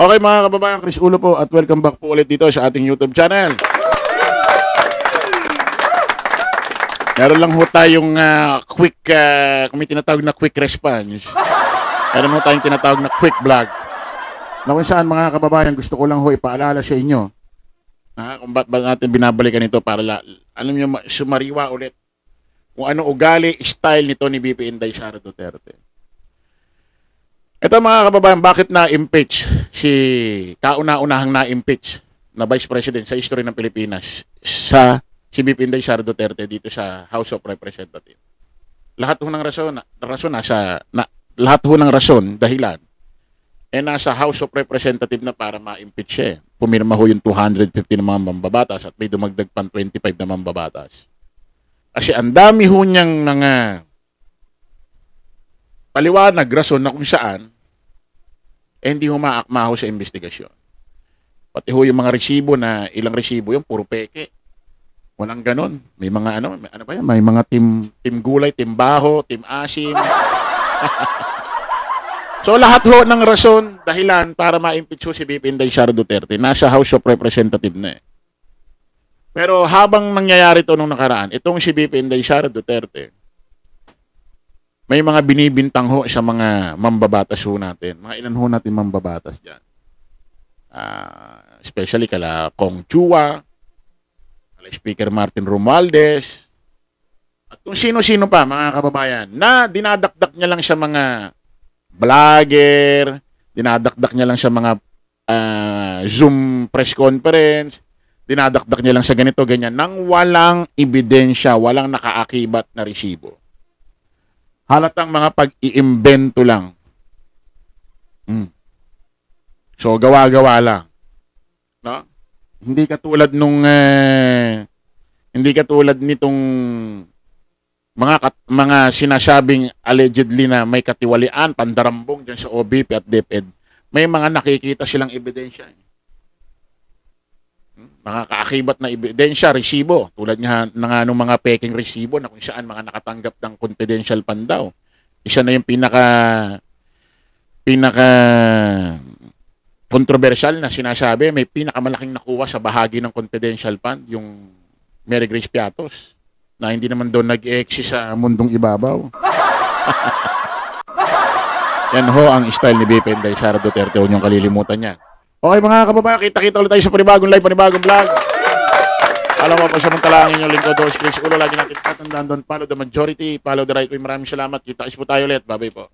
Okay mga kababayan, Chris Ulo po at welcome back po ulit dito sa ating YouTube channel. Meron lang ho tayong quick, kung may tinatawag na quick response. Meron ho tayong tinatawag na quick vlog. Na kung saan mga kababayan, gusto ko lang ho ipaalala sa inyo. Kung ba't ba natin binabalikan ito para alam nyo, sumariwa ulit. Kung ano ugali, style nito ni VP Inday Sara Duterte. Ito mga kababayan, bakit na-impeach si kauna-unahang na-impeach na Vice President sa history ng Pilipinas si VP Inday Sara Duterte dito sa House of Representatives. Lahat ho ng rason, dahilan, nasa House of Representatives na para ma-impeach siya. Pumirma ho yung 250 ng mga mambabatas at may dumagdag pang 25 na mambabatas. Kasi ang dami ho niyang paliwanag, rason na kung saan hindi humaakma ho sa investigasyon. Pati ho yung mga resibo na ilang resibo yung puro peke. Walang ganon. May mga ano ba yan? May mga team gulay, team baho, team asim. So lahat ho ng rason, dahilan para ma-impeach ho si VP Inday Sara Duterte nasa House of Representatives na eh. Pero habang nangyayari ito nung nakaraan, itong si VP Inday Sara Duterte, may mga binibintang ho sa mga mambabatas ho natin. Mga ilan ho natin mambabatas dyan. Especially kala Kong Chua, kala Speaker Martin Romualdez, at kung sino-sino pa mga kababayan, na dinadakdak niya lang sa mga vlogger, dinadakdak niya lang sa mga Zoom press conference, dinadakdak niya lang sa ganito, ganyan, nang walang ebidensya, walang nakaakibat na resibo. Halatang mga pag-iimbento lang. So, gawa-gawa lang. No? Hindi katulad nitong mga sinasabing allegedly na may katiwalian, pandarambong dyan sa OBP at DepEd. May mga nakikita silang ebidensya. Mga kaakibat na ebidensya, resibo. Tulad nga ng mga peking resibo na kung saan mga nakatanggap ng confidential fund daw. Isa na yung pinaka controversial na sinasabi, may pinakamalaking nakuha sa bahagi ng confidential fund, yung Mary Grace Piatos, na hindi naman doon nag-exist sa mundong ibabaw. Yan ho ang style ni VP Inday Sara Duterte, huwag niyong kalilimutan yan. Okay mga kababayan, kita-kita ulit tayo sa panibagong live, panibagong vlog. Alam mo pa samantalangin yung lingkod doon, Chris Ulo, lagi natin tatandaan doon, follow the majority, follow the right way. Maraming salamat, kita-kits po tayo ulit, bye-bye po.